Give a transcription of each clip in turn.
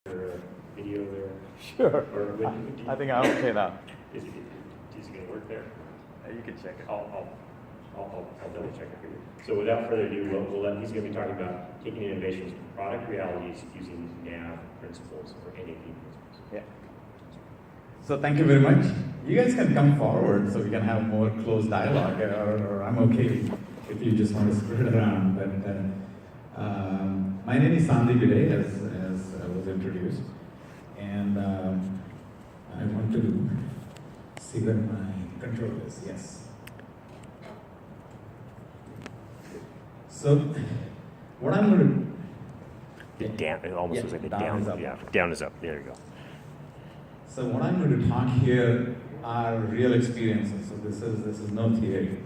Video there? Sure. Or I think I'm okay now. Is it going to work there? You can check it. I'll double check it for you. So without further ado, he's going to be talking about taking innovations to product realities using NAV principles or NAV principles. Yeah. So thank you very much. You guys can come forward so we can have more close dialogue, or I'm okay if you just want to spread it around. But my name is Sandeep Bide, as was introduced, and I want to see where my control is. Yes. So what I'm going to Down, it almost was like the down. is up. Yeah, down is up. There you go. So what I'm going to talk here are real experiences. So this is no theory.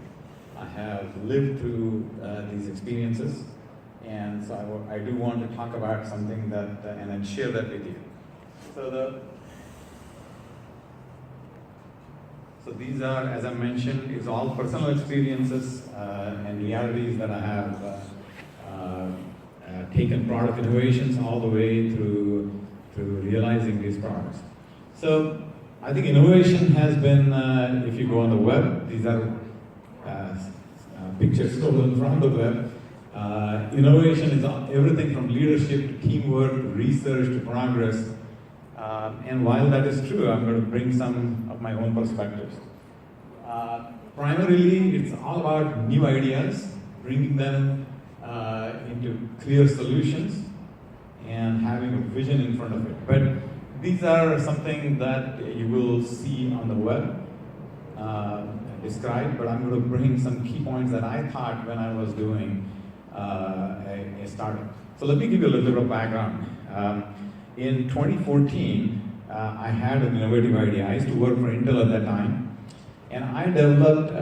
I have lived through these experiences, and so I do want to talk about something that and then share that with you. So these are, as I mentioned, is all personal experiences and realities that I have taken product innovations all the way through realizing these products. So I think innovation has been, if you go on the web, these are pictures stolen from the web. Innovation is everything from leadership to teamwork to research to progress. And while that is true, I'm going to bring some of my own perspectives. Primarily, it's all about new ideas, bringing them into clear solutions and having a vision in front of it. But these are something that you will see on the web described, but I'm going to bring some key points that I thought when I was doing a startup. So let me give you a little bit of background. In 2014, I had an innovative idea. I used to work for Intel at that time, and I developed,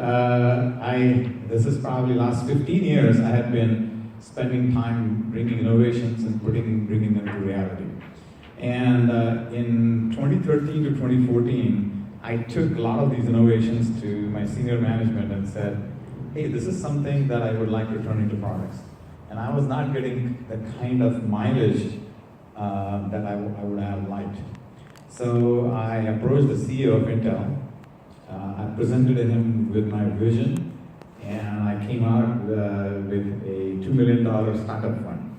this is probably last 15 years, I had been spending time bringing innovations and bringing them to reality. And in 2013 to 2014, I took a lot of these innovations to my senior management and said, hey, this is something that I would like to turn into products. And I was not getting the kind of mileage that I would have liked. So I approached the CEO of Intel. I presented him with my vision, and I came out with a $2 million startup fund.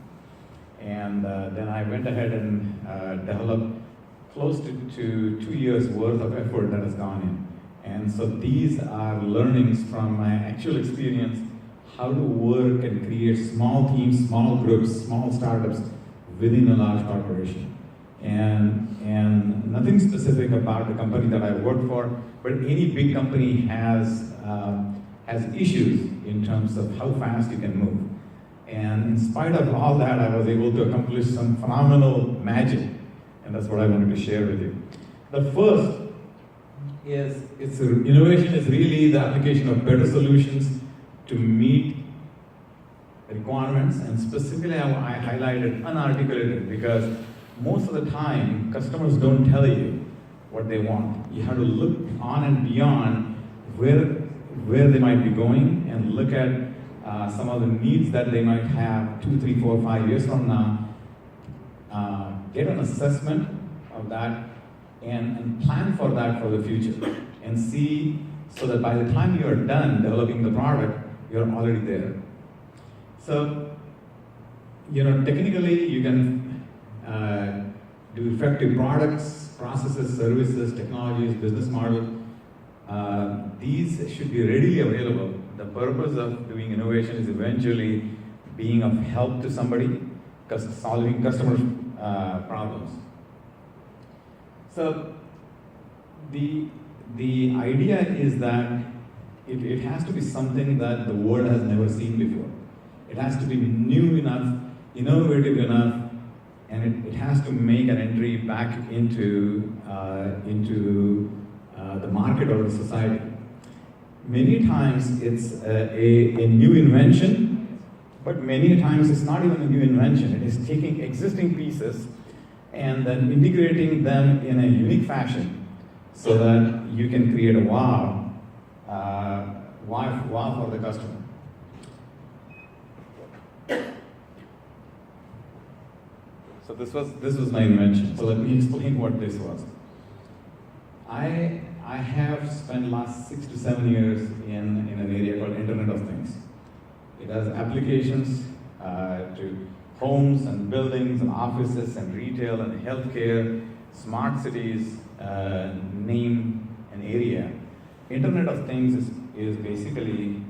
And then I went ahead and developed close to 2 years worth of effort that has gone in. And so these are learnings from my actual experience, how to work and create small teams, small groups, small startups within a large corporation. And nothing specific about the company that I work for, but any big company has issues in terms of how fast you can move. And in spite of all that, I was able to accomplish some phenomenal magic, and that's what I wanted to share with you. The first is, innovation is really the application of better solutions to meet requirements, and specifically I highlighted unarticulated because most of the time customers don't tell you what they want. You have to look on and beyond where they might be going and look at some of the needs that they might have 2, 3, 4, 5 years from now. Get an assessment of that and plan for that for the future, and see so that by the time you are done developing the product, you're already there. So, technically you can do effective products, processes, services, technologies, business model. These should be readily available. The purpose of doing innovation is eventually being of help to somebody, solving customer problems. So the idea is that it has to be something that the world has never seen before. It has to be new enough, innovative enough, and it has to make an entry back into the market or the society. Many times it's a new invention, but many times it's not even a new invention. It is taking existing pieces and then integrating them in a unique fashion so that you can create a wow for the customer. So this was my invention. So let me explain what this was. I have spent last 6 to 7 years in an area called Internet of Things. It has applications to homes and buildings and offices and retail and healthcare, smart cities, name an area. Internet of Things is basically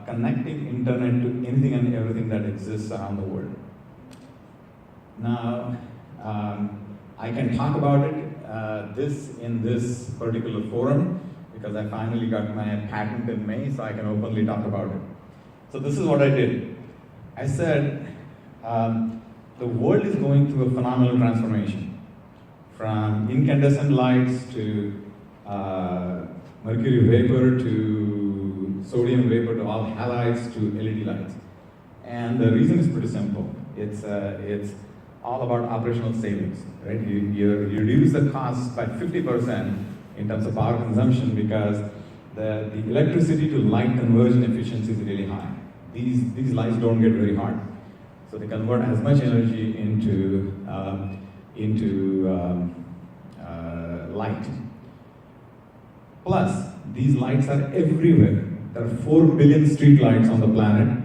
connecting internet to anything and everything that exists around the world. Now, I can talk about it in this particular forum because I finally got my patent in May, so I can openly talk about it. So this is what I did. I said, the world is going through a phenomenal transformation, from incandescent lights to mercury vapor to sodium vapor to all halides to LED lights. And the reason is pretty simple. It's all about operational savings, right? You reduce the costs by 50% in terms of power consumption because the electricity to light conversion efficiency is really high. These lights don't get very hot, so they convert as much energy into light. Plus, these lights are everywhere. There are 4 billion street lights on the planet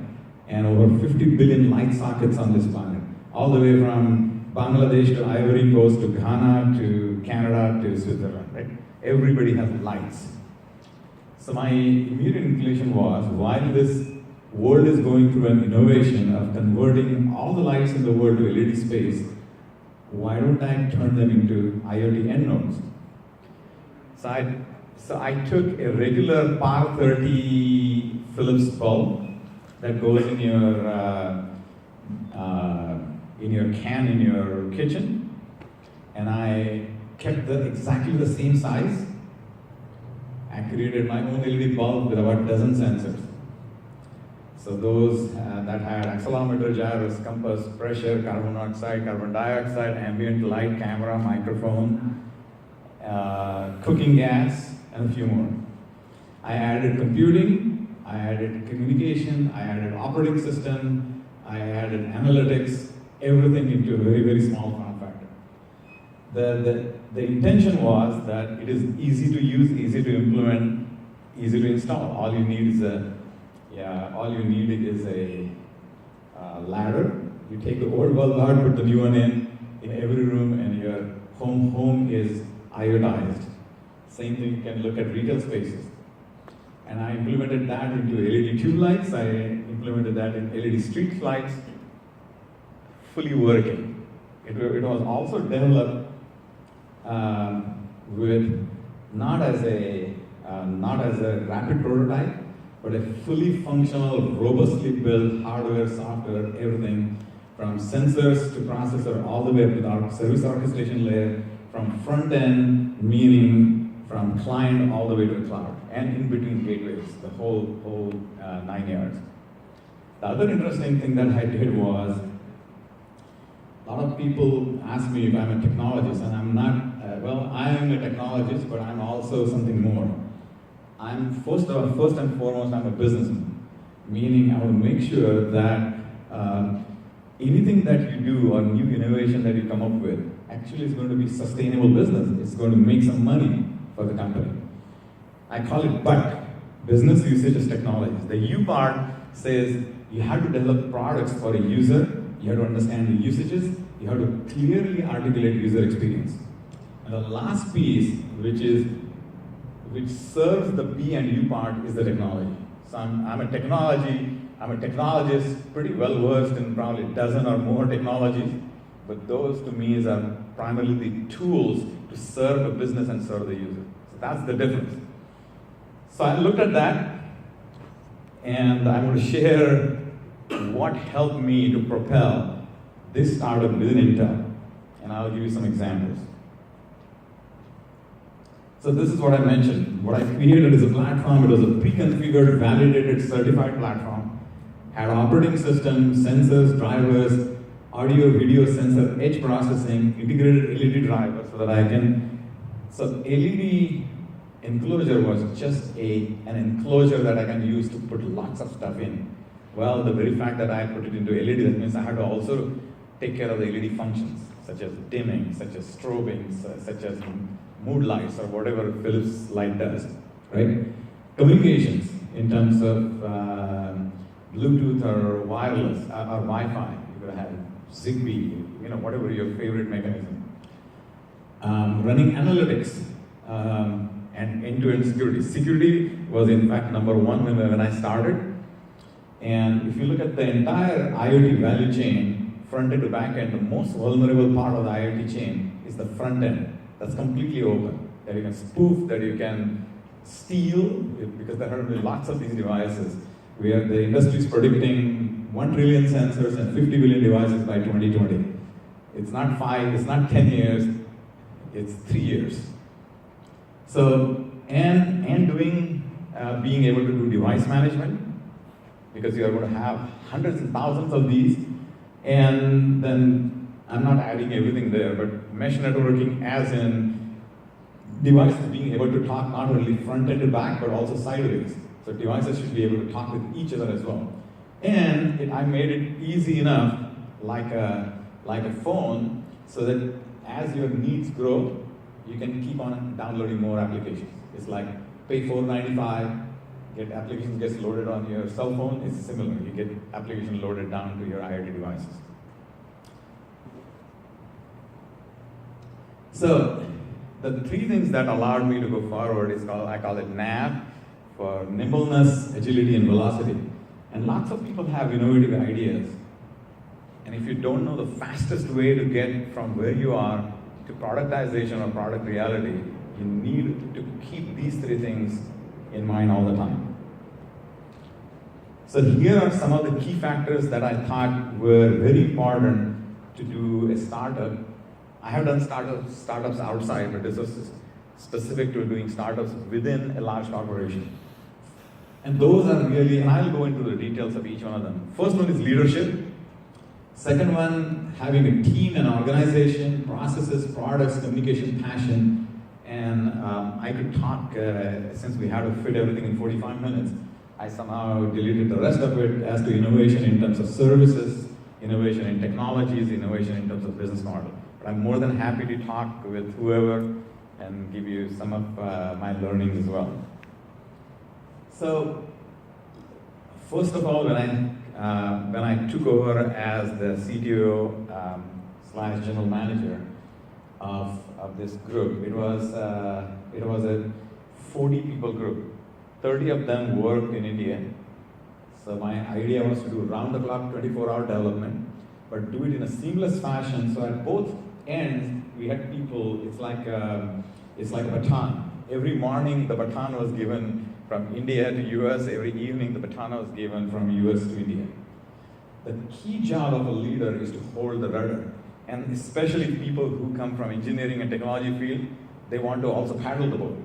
and over 50 billion light sockets on this planet, all the way from Bangladesh to Ivory Coast to Ghana to Canada to Switzerland, right? Everybody has lights. So my immediate inclination was, while this world is going through an innovation of converting all the lights in the world to LED space, why don't I turn them into IoT end nodes? So I took a regular par 30 Philips bulb that goes in your can in your kitchen, and I kept exactly the same size. I created my own LED bulb with about a dozen sensors. So those that had accelerometer, gyrus, compass, pressure, carbon monoxide, carbon dioxide, ambient light, camera, microphone, cooking gas, and a few more. I added computing, I added communication, I added operating system, I added analytics, everything into a very, very small form factor. The intention was that it is easy to use, easy to implement, easy to install. All you need is a ladder. You take the old bulb out, put the new one in every room, and your home is iodized. Same thing, you can look at retail spaces. And I implemented that into LED tube lights. I implemented that in LED street lights, fully working. It was also developed with not as a rapid prototype, but a fully functional, robustly built hardware, software, everything from sensors to processor, all the way up to the service orchestration layer, from front end, meaning from client all the way to the cloud, and in between gateways, the whole 9 yards. The other interesting thing that I did was, a lot of people ask me if I'm a technologist, and I'm not. I am a technologist, but I'm also something more. I'm first and foremost, I'm a businessman, meaning I will make sure that anything that you do or new innovation that you come up with actually is going to be sustainable business. It's going to make some money for the company. I call it BUT, business usage as technologies. The U part says you have to develop products for a user, you have to understand the usages, you have to clearly articulate user experience. And the last piece, which serves the B and U part, is the technology. So I'm a technologist, pretty well versed in probably a dozen or more technologies, but those to me are primarily the tools to serve the business and serve the user. So that's the difference. So I looked at that, and I'm going to share what helped me to propel this startup within Intel, and I'll give you some examples. So this is what I mentioned. What I created is a platform. It was a pre-configured, validated, certified platform. Had operating system, sensors, drivers, audio, video, sensor, edge processing, integrated LED driver so that I can. So LED enclosure was just an enclosure that I can use to put lots of stuff in. Well, the very fact that I put it into LED, that means I had to also take care of the LED functions, such as dimming, such as strobing, such as mood lights, or whatever Philips light does, right? Communications in terms of Bluetooth or wireless or Wi-Fi. You could have Zigbee, whatever your favorite mechanism. Running analytics and end-to-end security. Security was in fact number one when I started. And if you look at the entire IoT value chain, front end to back end, the most vulnerable part of the IoT chain is the front end. That's completely open, that you can spoof, that you can steal, because there are going to be lots of these devices, where the industry is predicting 1 trillion sensors and 50 billion devices by 2020. It's not 5, it's not 10 years, it's 3 years. So, and being able to do device management, because you are going to have hundreds and thousands of these, and then I'm not adding everything there, but mesh networking as in devices being able to talk not only front end to back, but also sideways. So devices should be able to talk with each other as well. And I made it easy enough, like a phone, so that as your needs grow, you can keep on downloading more applications. It's like pay $4.95, get applications gets loaded on your cell phone. It's similar. You get application loaded down to your IoT devices. So the three things that allowed me to go forward is I call it NAV, for nimbleness, agility, and velocity. And lots of people have innovative ideas. And if you don't know the fastest way to get from where you are to productization or product reality, you need to keep these three things in mind all the time. So here are some of the key factors that I thought were very important to do a startup. I have done startups outside, but this was specific to doing startups within a large corporation. And those are really, and I'll go into the details of each one of them. First one is leadership. Second one, having a team and organization, processes, products, communication, passion. And I could talk, since we had to fit everything in 45 minutes, I somehow deleted the rest of it as to innovation in terms of services, innovation in technologies, innovation in terms of business model. But I'm more than happy to talk with whoever and give you some of my learnings as well. So, first of all, when I took over as the CTO / general manager of this group, it was a 40 people group. 30 of them worked in India. So my idea was to do round-the-clock 24-hour development, but do it in a seamless fashion. So at both ends, we had people. It's like a baton. Every morning, the baton was given from India to US. Every evening, the baton was given from US to India. The key job of a leader is to hold the rudder. And especially people who come from engineering and technology field, they want to also paddle the boat.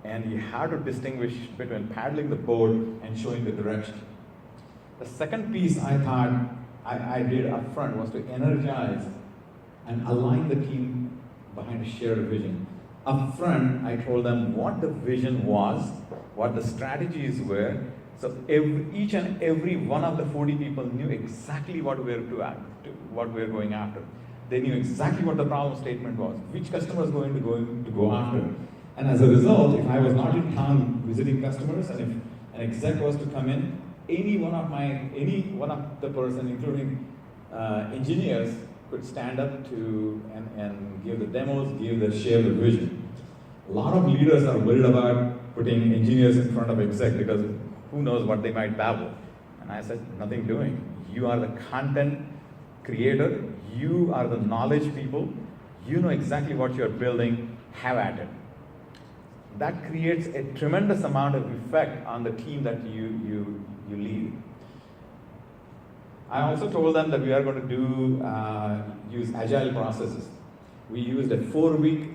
And you have to distinguish between paddling the boat and showing the direction. The second piece I thought I did up front was to energize and align the team behind a shared vision. Up front, I told them what the vision was, what the strategies were. So each and every one of the 40 people knew exactly what we were going after. They knew exactly what the problem statement was, which customer is going to go after. And as a result, if I was not in town visiting customers, and if an exec was to come in, any one of the person, including engineers, could stand up to and give the demos, share the vision. A lot of leaders are worried about putting engineers in front of exec because who knows what they might babble. And I said, nothing doing. You are the content creator. You are the knowledge people. You know exactly what you're building. Have at it. That creates a tremendous amount of effect on the team that you lead. I also told them that we are going to use agile processes. We used a 4-week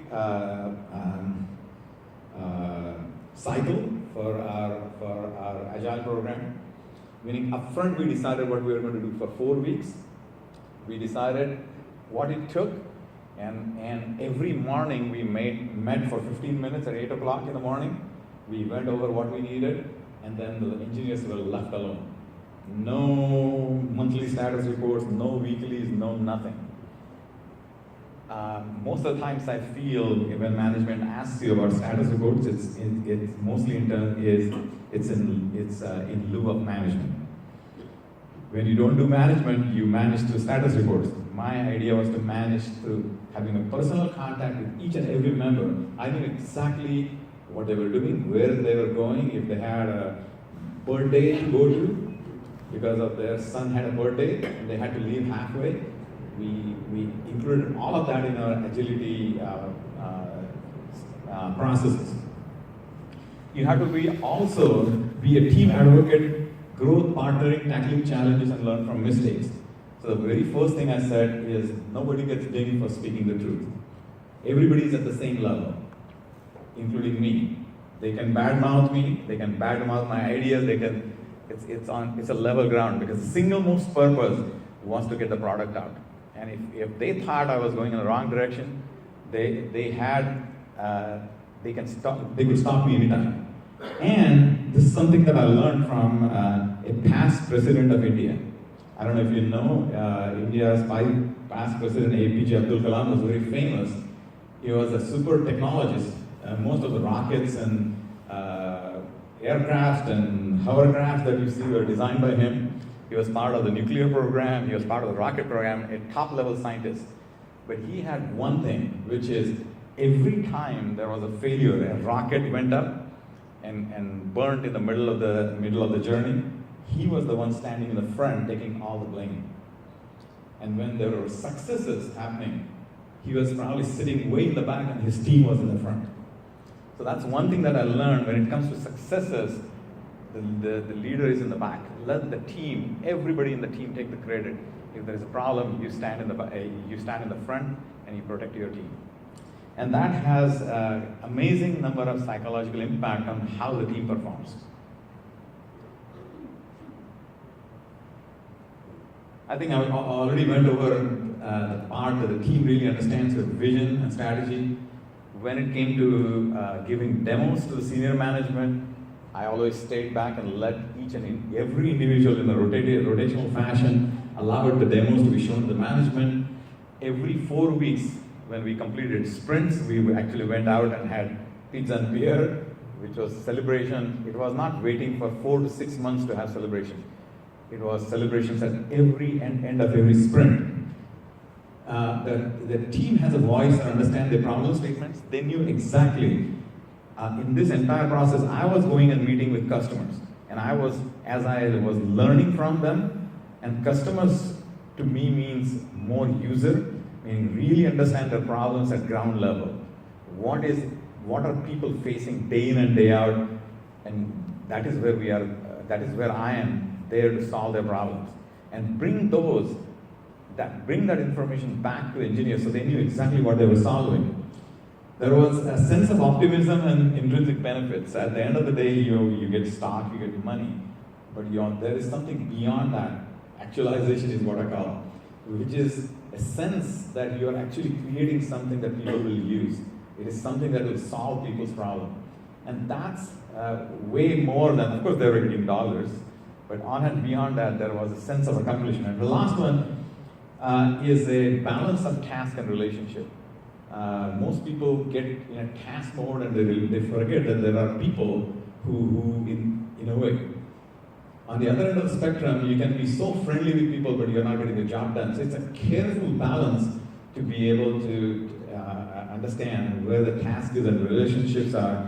cycle for our agile program. Meaning upfront we decided what we were going to do for 4 weeks. We decided what it took, and every morning we met for 15 minutes at 8 o'clock in the morning. We went over what we needed, and then the engineers were left alone. No monthly status reports, no weeklies, no nothing. Most of the times I feel when management asks you about status reports, it's mostly in lieu of management. When you don't do management, you manage through status reports. My idea was to manage through having a personal contact with each and every member. I knew exactly what they were doing, where they were going, if they had a birthday to go to, because of their son had a birthday and they had to leave halfway. We included all of that in our agility processes. You have to also be a team advocate, growth, partnering, tackling challenges, and learn from mistakes. So the very first thing I said is nobody gets dinged for speaking the truth. Everybody's at the same level, including me. They can badmouth me, they can badmouth my ideas, it's a level ground, because the single most purpose was to get the product out. And if they thought I was going in the wrong direction, they could stop me anytime. And this is something that I learned from a past president of India. I don't know if you know, India's past president, APJ Abdul Kalam, was very famous. He was a super technologist. Most of the rockets and aircraft and hovercraft that you see were designed by him. He was part of the nuclear program, he was part of the rocket program, a top-level scientist. But he had one thing, which is every time there was a failure, a rocket went up and burnt in the middle of the journey, he was the one standing in the front taking all the blame. And when there were successes happening, he was probably sitting way in the back and his team was in the front. So that's one thing that I learned when it comes to successes. The leader is in the back. Let the team, everybody in the team, take the credit. If there is a problem, you stand in the front and you protect your team. And that has an amazing number of psychological impact on how the team performs. I think I already went over the part that the team really understands the vision and strategy. When it came to giving demos to the senior management, I always stayed back and let each and every individual in a rotational fashion allowed the demos to be shown to the management. Every 4 weeks, when we completed sprints, we actually went out and had pizza and beer, which was celebration. It was not waiting for 4 to 6 months to have celebration. It was celebrations at every end of every sprint. The team has a voice and understand their problem statements. They knew exactly. In this entire process, I was going and meeting with customers. And as I was learning from them, and customers to me means more user, meaning really understand their problems at ground level. What are people facing day in and day out? And that is where we are, that is where I am there to solve their problems. And bring that information back to engineers so they knew exactly what they were solving. There was a sense of optimism and intrinsic benefits. At the end of the day, you get stock, you get money, but there is something beyond that. Actualization is what I call it, which is a sense that you are actually creating something that people will use. It is something that will solve people's problem. And that's way more than, of course, they were getting dollars, but on and beyond that, there was a sense of accomplishment. The last one is a balance of task and relationship. Most people get in a task mode and they forget that there are people who innovate. On the other end of the spectrum, you can be so friendly with people, but you're not getting the job done. So it's a careful balance to be able to understand where the task is and relationships are.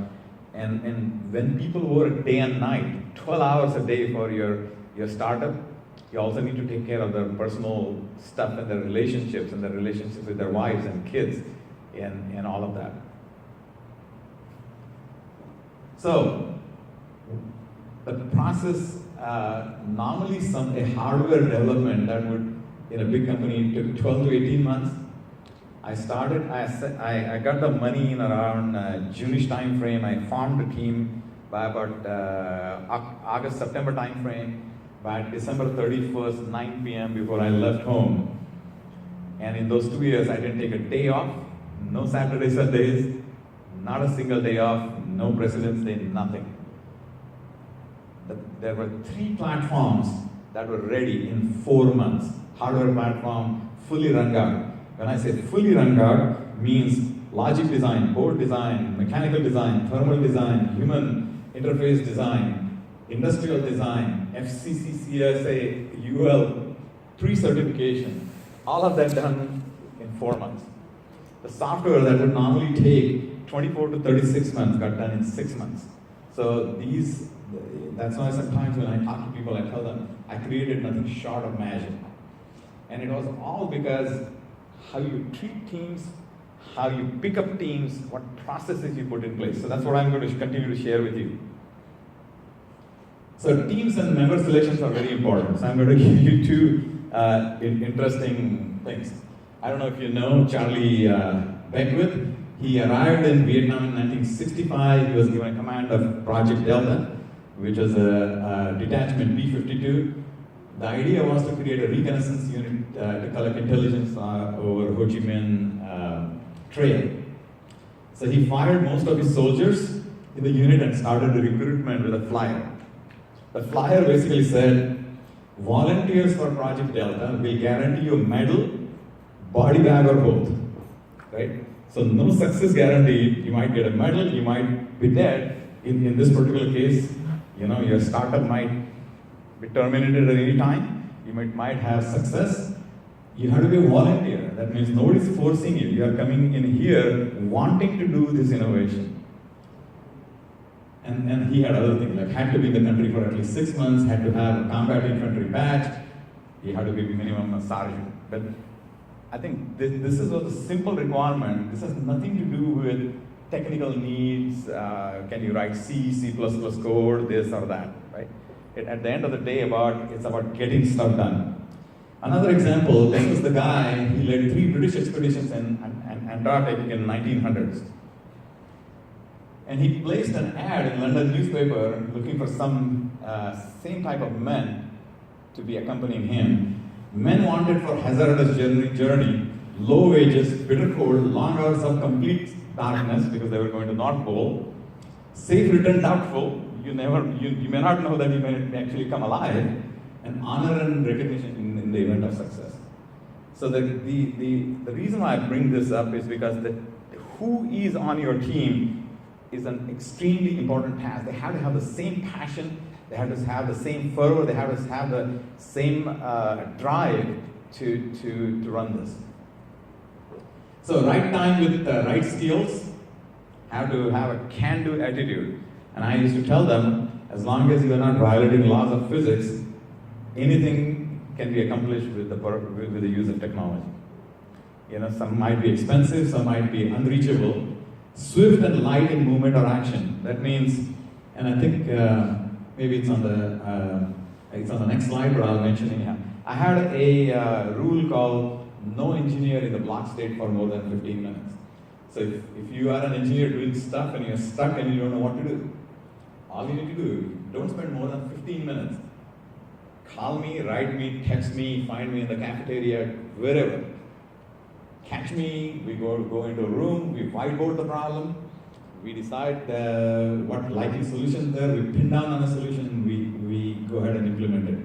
And when people work day and night, 12 hours a day for your startup, you also need to take care of their personal stuff and their relationships with their wives and kids and all of that. So the process, normally a hardware development that would, in a big company, took 12 to 18 months. I got the money in around June-ish time frame. I formed a team by about August, September time frame. By December 31st, 9 p.m. before I left home. And in those 2 years, I didn't take a day off, no Saturdays, Sundays, not a single day off, no President's Day, nothing. There were 3 platforms that were ready in 4 months. Hardware platform, fully run guard. When I say fully run guard, means logic design, board design, mechanical design, thermal design, human interface design, industrial design, FCC, CSA, UL, pre-certification, all of that done in 4 months. The software that would normally take 24 to 36 months got done in 6 months. So that's why sometimes when I talk to people, I tell them, I created nothing short of magic. And it was all because how you treat teams, how you pick up teams, what processes you put in place. So that's what I'm going to continue to share with you. So teams and member selections are very important. So I'm going to give you two interesting things. I don't know if you know Charlie Beckwith. He arrived in Vietnam in 1965. He was given a command of Project Delta, which was a detachment B-52. The idea was to create a reconnaissance unit to collect intelligence over Ho Chi Minh Trail. So he fired most of his soldiers in the unit and started the recruitment with a flyer. The flyer basically said, volunteers for Project Delta will guarantee you a medal, body bag, or both. Right? So no success guaranteed. You might get a medal, you might be dead. In this particular case, your startup might be terminated at any time. You might have success. You have to be a volunteer. That means nobody's forcing you. You are coming in here wanting to do this innovation. And he had other things, like had to be in the country for at least 6 months, had to have a combat infantry badge, he had to be minimum a sergeant. But I think this is a simple requirement. This has nothing to do with technical needs. Can you write C code, this or that, right? At the end of the day, it's about getting stuff done. Another example, this was the guy, he led 3 British expeditions in Antarctic in 1900s. And he placed an ad in London newspaper looking for some same type of men to be accompanying him. Men wanted for hazardous journey, low wages, bitter cold, long hours of complete darkness because they were going to North Pole, safe return doubtful, you may not know that you may actually come alive, and honor and recognition in the event of success. So the reason why I bring this up is because who is on your team is an extremely important task. They have to have the same passion, they have to have the same fervor, they have to have the same drive to run this. So right time with the right skills, have to have a can-do attitude. And I used to tell them, as long as you are not violating laws of physics, anything can be accomplished with the use of technology. Some might be expensive, some might be unreachable. Swift and light in movement or action. That means, and I think maybe it's on the next slide, but I'll mention it here. I had a rule called no engineer in the block state for more than 15 minutes. So if you are an engineer doing stuff and you're stuck and you don't know what to do, all you need to do, don't spend more than 15 minutes. Call me, write me, text me, find me in the cafeteria, wherever. Catch me, we go into a room, we whiteboard the problem, we decide what likely solution there, we pin down on a solution, we go ahead and implement it.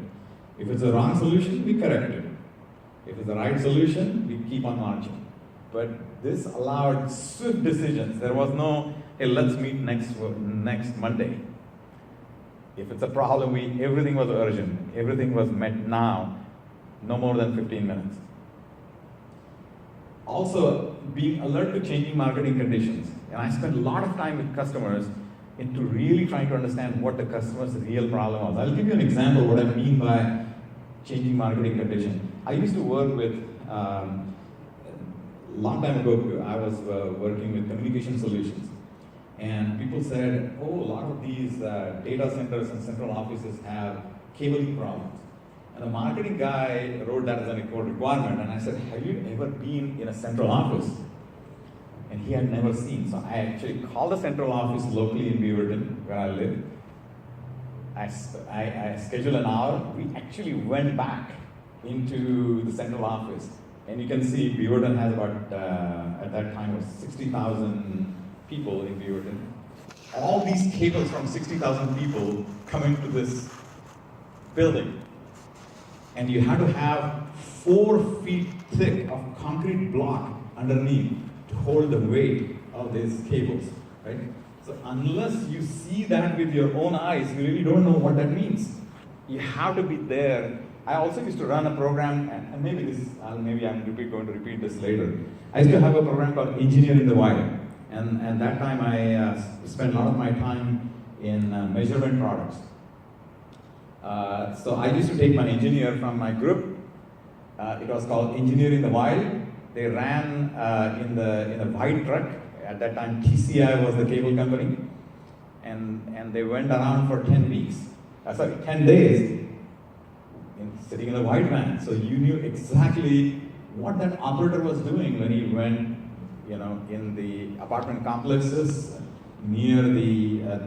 If it's a wrong solution, we correct it. If it's the right solution, we keep on marching. But this allowed swift decisions. There was no, hey, let's meet next Monday. If it's a problem, everything was urgent. Everything was met now, no more than 15 minutes. Also, being alert to changing marketing conditions. And I spent a lot of time with customers into really trying to understand what the customer's real problem was. I'll give you an example of what I mean by changing marketing conditions. I used to work with, long time ago, I was working with communication solutions. And people said, oh, a lot of these data centers and central offices have cabling problems. And the marketing guy wrote that as a requirement, and I said, have you ever been in a central office? And he had never seen. So I actually called the central office locally in Beaverton, where I live. I scheduled an hour. We actually went back into the central office. And you can see Beaverton has about, at that time, 60,000 people in Beaverton. All these cables from 60,000 people come into this building. and you had to have 4 feet thick of concrete block underneath to hold the weight of these cables, right? So unless you see that with your own eyes, you really don't know what that means. You have to be there. I also used to run a program, and maybe I'm going to repeat this later. I used to have a program called Engineering the Wire, and that time I spent a lot of my time in measurement products. So I used to take my engineer from my group. It was called Engineering the Wild. They ran in a white truck. At that time, TCI was the cable company, and they went around for 10 days, sitting in a white van. So you knew exactly what that operator was doing when he went, in the apartment complexes near the